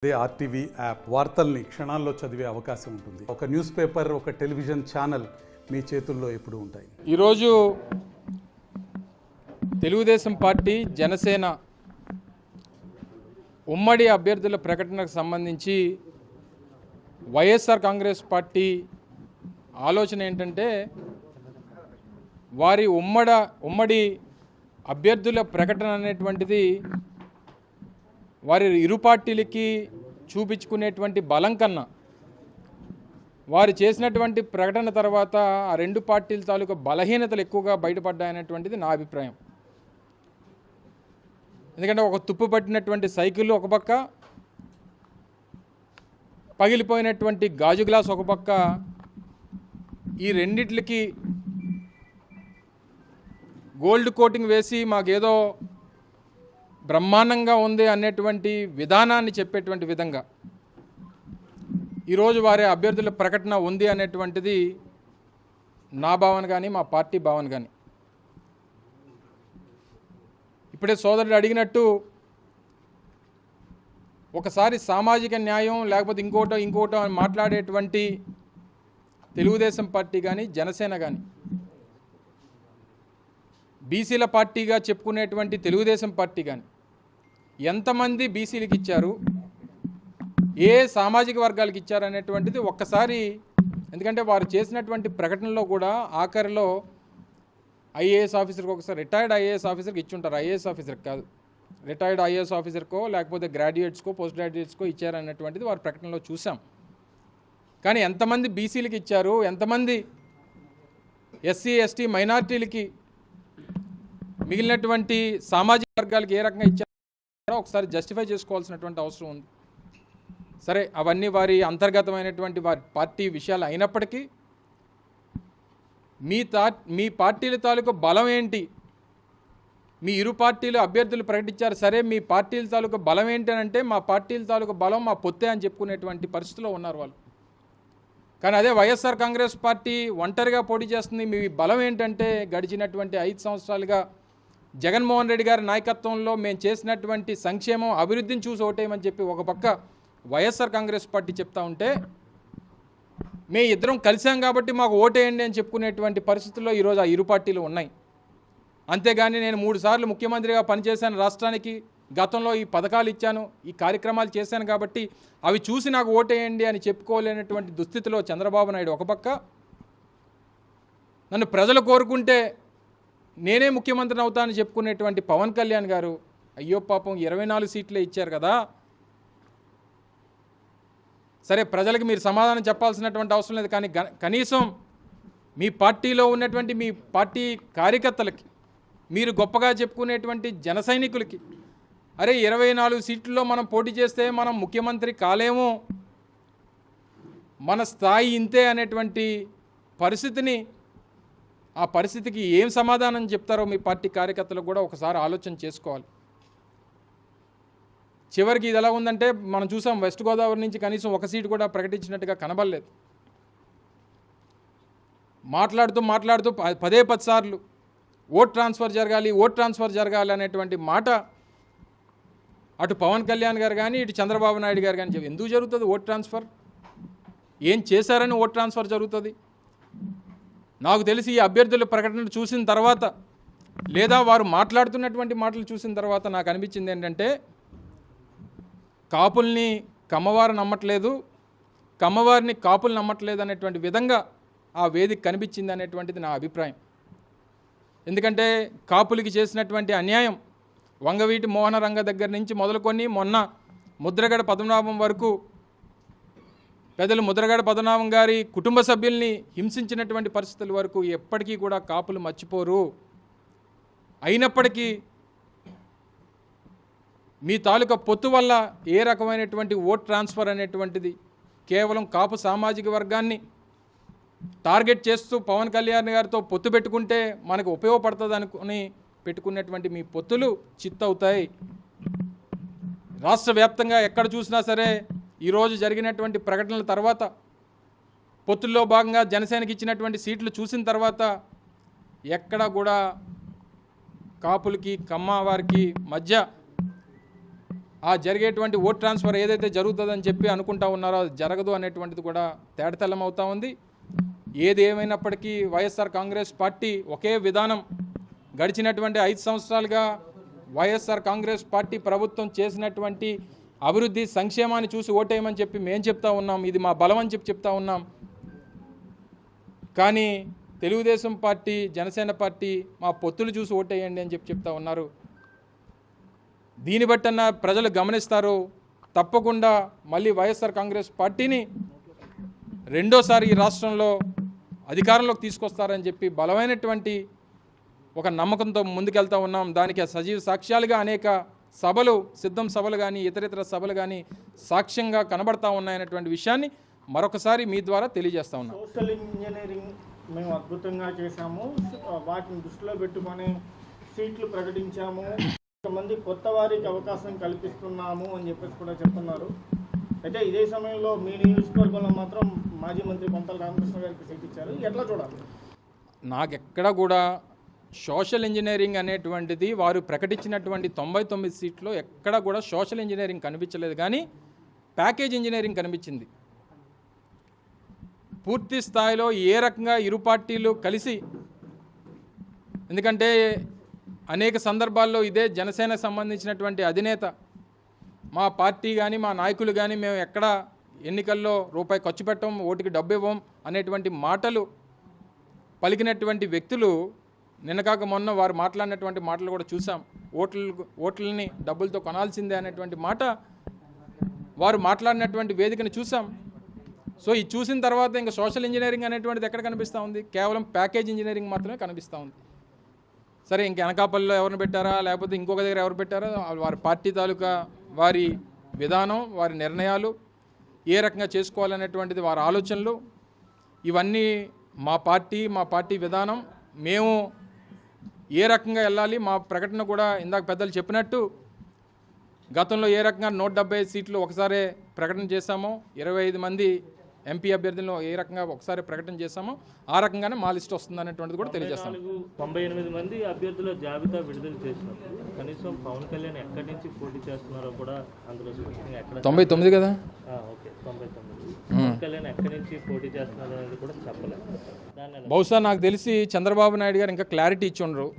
అదే RTV app వార్తల్ని క్షణాల్లో చదివే అవకాశం ఉంటుంది. ఒక న్యూస్ పేపర్, ఒక టెలివిజన్ ఛానల్ మీ చేతుల్లో ఎప్పుడూ ఉంటాయి. ఈరోజు తెలుగుదేశం పార్టీ, జనసేన ఉమ్మడి అభ్యర్థుల ప్రకటనకు సంబంధించి వైఎస్ఆర్ కాంగ్రెస్ పార్టీ ఆలోచన ఏంటంటే వారి ఉమ్మడి అభ్యర్థుల ప్రకటన అనేటువంటిది వారి ఇరు పార్టీలకి చూపించుకునేటువంటి బలం కన్నా వారు చేసినటువంటి ప్రకటన తర్వాత ఆ రెండు పార్టీల తాలూకు బలహీనతలు ఎక్కువగా బయటపడ్డాయనేటువంటిది నా అభిప్రాయం. ఎందుకంటే ఒక తుప్పు పట్టినటువంటి సైకిల్ ఒక పక్క, పగిలిపోయినటువంటి గాజు గ్లాస్ ఒక పక్క, ఈ రెండిట్లకి గోల్డ్ కోటింగ్ వేసి మాకేదో బ్రహ్మాండంగా ఉంది అనేటువంటి విధానాన్ని చెప్పేటువంటి విధంగా ఈరోజు వారి అభ్యర్థుల ప్రకటన ఉంది అనేటువంటిది నా భావన కానీ మా పార్టీ భావన కానీ. ఇప్పుడే సోదరుడు అడిగినట్టు ఒకసారి సామాజిక న్యాయం లేకపోతే ఇంకోటో అని మాట్లాడేటువంటి తెలుగుదేశం పార్టీ కానీ జనసేన కానీ, బీసీల పార్టీగా చెప్పుకునేటువంటి తెలుగుదేశం పార్టీ కానీ ఎంతమంది బీసీలకు ఇచ్చారు, ఏ సామాజిక వర్గాలకు ఇచ్చారు అనేటువంటిది ఒక్కసారి, ఎందుకంటే వారు చేసినటువంటి ప్రకటనలో కూడా ఆఖరిలో ఐఏఎస్ ఆఫీసర్కి ఒకసారి రిటైర్డ్ ఐఏఎస్ ఆఫీసర్కి ఇచ్చుంటారు, ఐఏఎస్ ఆఫీసర్కి కాదు, రిటైర్డ్ ఐఏఎస్ ఆఫీసర్కో లేకపోతే గ్రాడ్యుయేట్స్కో పోస్ట్ గ్రాడ్యుయేట్స్కో ఇచ్చారనేటువంటిది వారి ప్రకటనలో చూసాం. కానీ ఎంతమంది బీసీలకు ఇచ్చారు, ఎంతమంది ఎస్సీ ఎస్టీ మైనారిటీలకి, మిగిలినటువంటి సామాజిక వర్గాలకి ఏ రకంగా ఇచ్చారో ఒకసారి జస్టిఫై చేసుకోవాల్సినటువంటి అవసరం ఉంది. సరే, అవన్నీ వారి అంతర్గతమైనటువంటి వారి పార్టీ విషయాలు అయినప్పటికీ మీ పార్టీల తాలూకు బలం ఏంటి, మీ ఇరు పార్టీలు అభ్యర్థులు ప్రకటించారు, సరే మీ పార్టీల తాలూకు బలం ఏంటి అని అంటే మా పార్టీల తాలూకు బలం మా పొత్తే అని చెప్పుకునేటువంటి పరిస్థితిలో ఉన్నారు వాళ్ళు. కానీ అదే వైఎస్ఆర్ కాంగ్రెస్ పార్టీ ఒంటరిగా పోటీ చేస్తుంది. మీ బలం ఏంటంటే గడిచినటువంటి 5 సంవత్సరాలుగా జగన్మోహన్ రెడ్డి గారి నాయకత్వంలో మేము చేసినటువంటి సంక్షేమం, అభివృద్ధిని చూసి ఓటేయమని చెప్పి ఒక పక్క వైఎస్ఆర్ కాంగ్రెస్ పార్టీ చెప్తా ఉంటే, మే ఇద్దరం కలిసాం కాబట్టి మాకు ఓటేయండి అని చెప్పుకునేటువంటి పరిస్థితుల్లో ఈరోజు ఆ ఇరు పార్టీలు ఉన్నాయి. అంతేగాని నేను 3 సార్లు ముఖ్యమంత్రిగా పనిచేశాను రాష్ట్రానికి, గతంలో ఈ పథకాలు ఇచ్చాను, ఈ కార్యక్రమాలు చేశాను కాబట్టి అవి చూసి నాకు ఓటేయండి అని చెప్పుకోలేనటువంటి దుస్థితిలో చంద్రబాబు నాయుడు ఒక పక్క, నన్ను ప్రజలు కోరుకుంటే నేనే ముఖ్యమంత్రిని అవుతానని చెప్పుకునేటువంటి పవన్ కళ్యాణ్ గారు, అయ్యో పాపం 24 సీట్లే ఇచ్చారు కదా, సరే ప్రజలకు మీరు సమాధానం చెప్పాల్సినటువంటి అవసరం లేదు, కానీ కనీసం మీ పార్టీలో ఉన్నటువంటి మీ పార్టీ కార్యకర్తలకి, మీరు గొప్పగా చెప్పుకునేటువంటి జన సైనికులకి, అరే 24 సీట్లలో మనం పోటీ చేస్తే మనం ముఖ్యమంత్రి కాలేము, మన స్థాయి ఇంతే అనేటువంటి పరిస్థితిని, ఆ పరిస్థితికి ఏం సమాధానం చెప్తారో మీ పార్టీ కార్యకర్తలకు కూడా ఒకసారి ఆలోచన చేసుకోవాలి. చివరికి ఇది ఎలా ఉందంటే మనం చూసాం, వెస్ట్ గోదావరి నుంచి కనీసం ఒక సీటు కూడా ప్రకటించినట్టుగా కనబడలేదు. మాట్లాడుతూ 10 సార్లు ఓట్ ట్రాన్స్ఫర్ జరగాలి అనేటువంటి మాట అటు పవన్ కళ్యాణ్ గారు కానీ ఇటు చంద్రబాబు నాయుడు గారు కానీ ఎందుకు జరుగుతుంది ఓట్ ట్రాన్స్ఫర్? ఏం చేశారని ఓట్ ట్రాన్స్ఫర్ జరుగుతుంది? నాకు తెలిసి ఈ అభ్యర్థుల ప్రకటన చూసిన తర్వాత, లేదా వారు మాట్లాడుతున్నటువంటి మాటలు చూసిన తర్వాత నాకు అనిపించింది ఏంటంటే, కాపుల్ని కమ్మవారు నమ్మట్లేదు, కమ్మవారిని కాపులు నమ్మట్లేదు అనేటువంటి విధంగా ఆ వేదిక కనిపించింది అనేటువంటిది నా అభిప్రాయం. ఎందుకంటే కాపులకి చేసినటువంటి అన్యాయం వంగవీటి మోహనరంగ దగ్గర నుంచి మొదలుకొని మొన్న ముద్రగడ పద్మనాభం వరకు, పెద్దలు ముద్రగడ పద్మనాభం గారి కుటుంబ సభ్యుల్ని హింసించినటువంటి పరిస్థితుల వరకు ఎప్పటికీ కూడా కాపులు మర్చిపోరు. అయినప్పటికీ మీ తాలూకా పొత్తు వల్ల ఏ రకమైనటువంటి ఓట్ ట్రాన్స్ఫర్ అనేటువంటిది కేవలం కాపు సామాజిక వర్గాన్ని టార్గెట్ చేస్తూ పవన్ కళ్యాణ్ గారితో పొత్తు పెట్టుకుంటే మనకు ఉపయోగపడుతుంది అనుకుని పెట్టుకున్నటువంటి మీ పొత్తులు చిత్తవుతాయి. రాష్ట్ర వ్యాప్తంగా ఎక్కడ చూసినా సరే ఈరోజు జరిగినటువంటి ప్రకటనల తర్వాత, పొత్తుల్లో భాగంగా జనసేనకి ఇచ్చినటువంటి సీట్లు చూసిన తర్వాత ఎక్కడ కూడా కాపులకి కమ్మ వారికి మధ్య ఆ జరిగేటువంటి ఓట్ ట్రాన్స్ఫర్ ఏదైతే జరుగుతుందని చెప్పి అనుకుంటా ఉన్నారో అది జరగదు అనేటువంటిది కూడా తేటతెల్లం అవుతా ఉంది. ఏది ఏమైనప్పటికీ వైఎస్ఆర్ కాంగ్రెస్ పార్టీ ఒకే విధానం గడిచినటువంటి 5 సంవత్సరాలుగా వైఎస్ఆర్ కాంగ్రెస్ పార్టీ ప్రభుత్వం చేసినటువంటి అభివృద్ధి సంక్షేమాన్ని చూసి ఓటేయమని చెప్పి మేము చెప్తా ఉన్నాం. ఇది మా బలం అని చెప్పి చెప్తా ఉన్నాం. కానీ తెలుగుదేశం పార్టీ, జనసేన పార్టీ మా పొత్తులు చూసి ఓటేయండి అని చెప్పి చెప్తా ఉన్నారు. దీన్ని బట్టన్నా ప్రజలు గమనిస్తారు. తప్పకుండా మళ్ళీ వైఎస్ఆర్ కాంగ్రెస్ పార్టీని రెండోసారి ఈ రాష్ట్రంలో అధికారంలోకి తీసుకొస్తారని చెప్పి బలమైనటువంటి ఒక నమ్మకంతో ముందుకెళ్తా ఉన్నాం. దానికి సజీవ సాక్ష్యాలుగా అనేక సభలు, సిద్ధం సభలు కానీ ఇతరితర సభలు కానీ సాక్ష్యంగా కనబడతా ఉన్నాయనేటువంటి విషయాన్ని మరొకసారి మీ ద్వారా తెలియజేస్తా ఉన్నాం. సోషల్ ఇంజనీరింగ్ మేము అద్భుతంగా చేశాము, వాటిని దృష్టిలో పెట్టుకొని సీట్లు ప్రకటించాము, కొంతమంది కొత్త వారికి అవకాశం కల్పిస్తున్నాము అని చెప్పేసి కూడా చెప్తున్నారు. అయితే ఇదే సమయంలో మీ నియోజకవర్గంలో మాత్రం మాజీ మంత్రి పంతల రామకృష్ణ గారికి సీట్ ఇచ్చారు. ఎట్లా చూడాలి? నాకెక్కడ కూడా సోషల్ ఇంజనీరింగ్ అనేటువంటిది వారు ప్రకటించినటువంటి 99 సీట్లో ఎక్కడ కూడా సోషల్ ఇంజనీరింగ్ కనిపించలేదు, కానీ ప్యాకేజ్ ఇంజనీరింగ్ కనిపించింది. పూర్తి స్థాయిలో ఏ రకంగా ఇరు పార్టీలు కలిసి, ఎందుకంటే అనేక సందర్భాల్లో ఇదే జనసేనకు సంబంధించినటువంటి అధినేత మా పార్టీ కానీ మా నాయకులు కానీ మేము ఎక్కడ ఎన్నికల్లో రూపాయి ఖర్చు పెట్టం, ఓటుకి డబ్బు ఇవ్వం అనేటువంటి మాటలు పలికినటువంటి వ్యక్తులు నిన్నకాక మొన్న వారు మాట్లాడినటువంటి మాటలు కూడా చూసాం. ఓట్లని డబ్బులతో కొనాల్సిందే అనేటువంటి మాట వారు మాట్లాడినటువంటి వేదికను చూసాం. సో ఇది చూసిన తర్వాత ఇంకా సోషల్ ఇంజనీరింగ్ అనేటువంటిది ఎక్కడ కనిపిస్తూ ఉంది? కేవలం ప్యాకేజ్ ఇంజనీరింగ్ మాత్రమే కనిపిస్తూ ఉంది. సరే, ఇంక అనకాపల్లిలో ఎవరిని పెట్టారా, లేకపోతే ఇంకొక దగ్గర ఎవరు పెట్టారా, వారి పార్టీ తాలూకా వారి విధానం, వారి నిర్ణయాలు ఏ రకంగా చేసుకోవాలనేటువంటిది వారి ఆలోచనలు, ఇవన్నీ మా పార్టీ విధానం. మేము ఏ రకంగా వెళ్ళాలి, మా ప్రకటన కూడా ఇందాక పెద్దలు చెప్పినట్టు గతంలో ఏ రకంగా 175 సీట్లు ఒకసారి ప్రకటన చేశామో, 25 మంది ఎంపీ అభ్యర్థులను ఏ రకంగా ఒకసారి ప్రకటన చేశామో ఆ రకంగానే మా లిస్ట్ వస్తుంది అనేటువంటిది కూడా తెలియజేస్తాం. 98 మంది అభ్యర్థుల జాబితా విడుదల చేసినప్పుడు కనీసం పవన్ కళ్యాణ్ ఎక్కడి నుంచి పోటీ చేస్తున్నారో కూడా అందులో స్పష్టంగా ఎక్కడ 99 కదా, ఓకే 99 పవన్ కళ్యాణ్ ఎక్కడి నుంచి పోటీ చేస్తున్నారు అనేది కూడా చెప్పలేదు. బహుశా నాకు తెలిసి చంద్రబాబు నాయుడు గారు ఇంకా క్లారిటీ ఇచ్చి ఉండరు.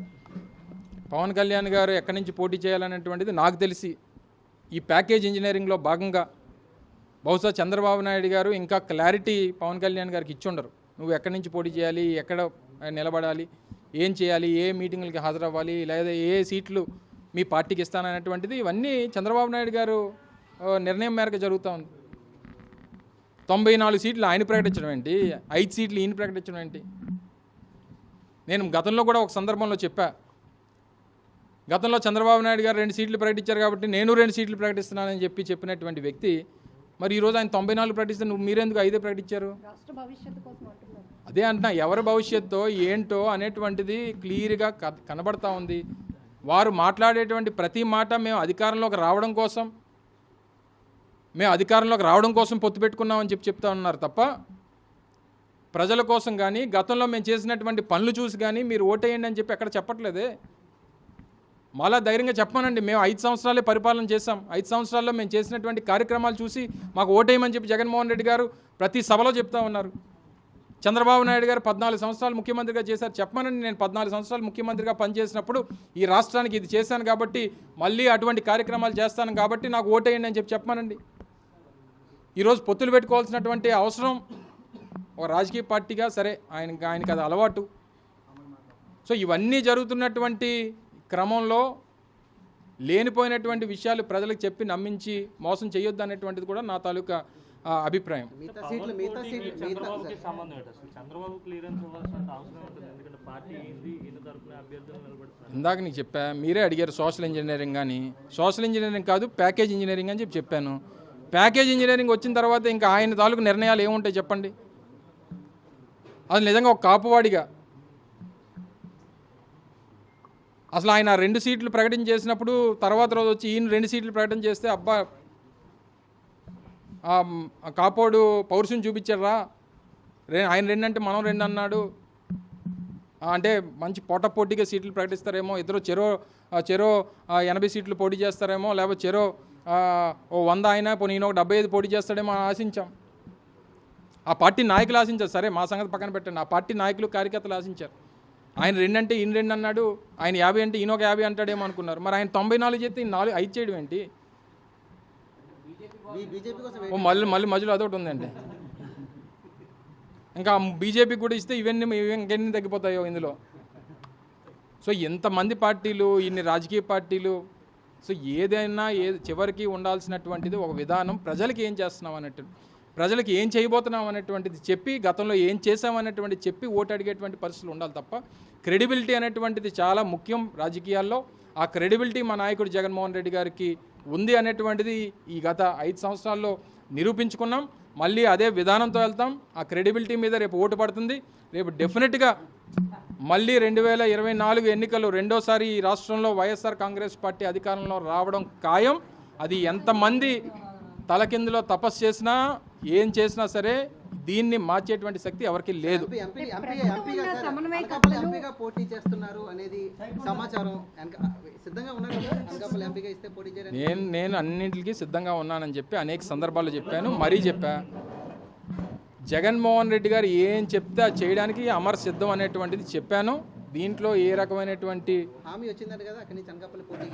పవన్ కళ్యాణ్ గారు ఎక్కడి నుంచి పోటీ చేయాలనేటువంటిది నాకు తెలిసి ఈ ప్యాకేజ్ ఇంజనీరింగ్లో భాగంగా బహుశా చంద్రబాబు నాయుడు గారు ఇంకా క్లారిటీ పవన్ కళ్యాణ్ గారికి ఇచ్చి ఉండరు. నువ్వు ఎక్కడి నుంచి పోటీ చేయాలి, ఎక్కడ నిలబడాలి, ఏం చేయాలి, ఏ మీటింగులకి హాజరవ్వాలి, లేదా ఏ సీట్లు మీ పార్టీకి ఇస్తాననేటువంటిది ఇవన్నీ చంద్రబాబు నాయుడు గారు నిర్ణయం మేరకు జరుగుతూ ఉంది. 94 సీట్లు ఆయన ప్రకటించడం ఏంటి, 5 సీట్లు ఈయన ప్రకటించడం ఏంటి? నేను గతంలో కూడా ఒక సందర్భంలో చెప్పా, గతంలో చంద్రబాబు నాయుడు గారు 2 సీట్లు ప్రకటించారు కాబట్టి నేను 2 సీట్లు ప్రకటిస్తున్నానని చెప్పినటువంటి వ్యక్తి మరి ఈరోజు ఆయన 94 ప్రకటిస్తే నువ్వు మీరెందుకు 5 ప్రకటించారు? అదే అంటున్నా, ఎవరి భవిష్యత్తు ఏంటో అనేటువంటిది క్లియర్గా కనబడతా ఉంది. వారు మాట్లాడేటువంటి ప్రతి మాట మేము అధికారంలోకి రావడం కోసం పొత్తు పెట్టుకున్నామని చెప్తా ఉన్నారు తప్ప ప్రజల కోసం కానీ గతంలో మేము చేసినటువంటి పనులు చూసి కానీ మీరు ఓటేయండి అని చెప్పి ఎక్కడ చెప్పట్లేదే. మళ్ళా ధైర్యంగా చెప్పానండి, మేము 5 సంవత్సరాలే పరిపాలన చేశాం, 5 సంవత్సరాల్లో మేము చేసినటువంటి కార్యక్రమాలు చూసి మాకు ఓటేయమని చెప్పి జగన్మోహన్ రెడ్డి గారు ప్రతి సభలో చెప్తా ఉన్నారు. చంద్రబాబు నాయుడు గారు 14 సంవత్సరాలు ముఖ్యమంత్రిగా చేశారు. చెప్పానండి, నేను 14 సంవత్సరాలు ముఖ్యమంత్రిగా పనిచేసినప్పుడు ఈ రాష్ట్రానికి ఇది చేశాను కాబట్టి మళ్ళీ అటువంటి కార్యక్రమాలు చేస్తాను కాబట్టి నాకు ఓటేయండి అని చెప్పానండి. ఈరోజు పొత్తులు పెట్టుకోవాల్సినటువంటి అవసరం ఒక రాజకీయ పార్టీగా సరే ఆయనకి అది అలవాటు. సో ఇవన్నీ జరుగుతున్నటువంటి క్రమంలో లేనిపోయినటువంటి విషయాలు ప్రజలకు చెప్పి నమ్మించి మోసం చేయొద్దు అనేటువంటిది కూడా నా తాలూకా అభిప్రాయం. చంద్రబాబుకి సంబంధం ఏంటి అసలు? చంద్రబాబు క్లియరెన్స్ ఇవ్వాల్సిన అవసరం ఉంటుంది, ఎందుకంటే పార్టీ ఏంది, ఈయన తరపున అభ్యర్థులు నిలబడుతున్నారు. ఇందాక నీకు చెప్పా, మీరే అడిగారు సోషల్ ఇంజనీరింగ్ కానీ, సోషల్ ఇంజనీరింగ్ కాదు ప్యాకేజ్ ఇంజనీరింగ్ అని చెప్పాను. ప్యాకేజ్ ఇంజనీరింగ్ వచ్చిన తర్వాత ఇంకా ఆయన తాలూకు నిర్ణయాలు ఏముంటాయి చెప్పండి? అది నిజంగా ఒక కాపువాడిగా అసలు ఆయన 2 సీట్లు ప్రకటన చేసినప్పుడు తర్వాత రోజు వచ్చి ఈయన 2 సీట్లు ప్రకటన చేస్తే అబ్బా కాపోడు పౌరుషం చూపించారా, ఆయన 2 అంటే మనం 2 అన్నాడు అంటే మంచి పోటాపోటీగా సీట్లు ప్రకటిస్తారేమో, ఇద్దరు చెరో 80 సీట్లు పోటీ చేస్తారేమో, లేకపోతే చెరో ఓ 100 అయినా పోనీ ఈయన ఒక 75 పోటీ చేస్తాడేమో ఆశించాం. ఆ పార్టీ నాయకులు ఆశించారు, సరే మా సంగతి పక్కన పెట్టండి. ఆ పార్టీ నాయకులు కార్యకర్తలు ఆశించారు. ఆయన 2 అంటే ఈయన 2 అన్నాడు, ఆయన 50 అంటే ఈయన ఒక 50 అంటాడేమో అనుకున్నారు. మరి ఆయన 94 చేస్తే ఈయన 5 చేయడం ఏంటి? ఓ మళ్ళీ మధ్యలో అదొకటి ఉందండి. ఇంకా బీజేపీకి కూడా ఇస్తే ఇంకెన్ని తగ్గిపోతాయో ఇందులో. సో ఎంతమంది పార్టీలు, ఇన్ని రాజకీయ పార్టీలు, సో ఏదైనా చివరికి ఉండాల్సినటువంటిది ఒక విధానం. ప్రజలకి ఏం చేస్తున్నాం అన్నట్టు, ప్రజలకి ఏం చేయబోతున్నాం అనేటువంటిది చెప్పి, గతంలో ఏం చేసామనేటువంటిది చెప్పి ఓటు అడిగేటువంటి పరిస్థితులు ఉండాలి తప్ప, క్రెడిబిలిటీ అనేటువంటిది చాలా ముఖ్యం రాజకీయాల్లో. ఆ క్రెడిబిలిటీ మా నాయకుడు జగన్మోహన్ రెడ్డి గారికి ఉంది అనేటువంటిది ఈ గత 5 సంవత్సరాల్లో నిరూపించుకున్నాం. మళ్ళీ అదే విధానంతో వెళ్తాం. ఆ క్రెడిబిలిటీ మీద రేపు ఓటు పడుతుంది. రేపు డెఫినెట్గా మళ్ళీ 2024 ఎన్నికలు రెండోసారి ఈ రాష్ట్రంలో వైఎస్ఆర్ కాంగ్రెస్ పార్టీ అధికారంలో రావడం ఖాయం. అది ఎంతమంది తలకిందులో తపస్సు చేసినా ఏం చేసినా సరే దీన్ని మార్చేటువంటి శక్తి ఎవరికి లేదు. పోటీ చేస్తున్నారు అనేది సమాచారం. సిద్ధంగా ఉన్నారు అనకాపల్లి ఎంపీగా ఇస్తే పోటీ చేయడానికి. నేను అన్నింటికి సిద్ధంగా ఉన్నానని చెప్పి అనేక సందర్భాల్లో చెప్పాను, మరీ చెప్పా. జగన్మోహన్ రెడ్డి గారు ఏం చెప్తే చేయడానికి అమర్ సిద్ధం అనేటువంటిది చెప్పాను. దీంట్లో ఏ రకమైనటువంటి హామీ వచ్చిందంట కదా అక్కడి నుంచి అనకాపల్లి పోటీ.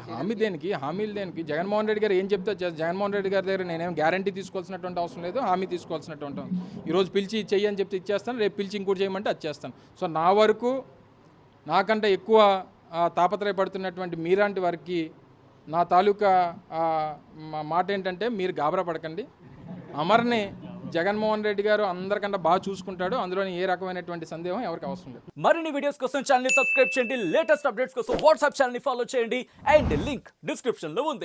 హామీలు దేనికి? జగన్మోహన్ రెడ్డి గారు ఏం చెప్తే జగన్మోహన్ రెడ్డి గారి దగ్గర నేనేం గ్యారంటీ తీసుకోవాల్సినటువంటి అవసరం లేదు, హామీ తీసుకోవాల్సినటువంటి. ఈరోజు పిలిచి చెయ్యి అని చెప్తే ఇచ్చేస్తాను, రేపు పిలిచి ఇంకోటి చేయమంటే అది చేస్తాను. సో నా వరకు నాకంటే ఎక్కువ తాపత్రయపడుతున్నటువంటి మీలాంటి వారికి నా తాలూకా మాట ఏంటంటే, మీరు గాబరా పడకండి. అమర్ని జగన్మోహన్ రెడ్డి గారు అందరికన్నా బాగా చూసుకుంటాడు. అందులోని ఏ రకమైనటువంటి సందేహం ఎవరికి అవసరం లేదు. మరిన్ని వీడియోస్ కోసం ఛానల్ ని సబ్స్క్రైబ్ చేయండి. లేటెస్ట్ అప్డేట్స్ కోసం వాట్సాప్ ఛానల్ ని ఫాలో చేయండి. అండ్ లింక్ డిస్క్రిప్షన్ లో ఉంది.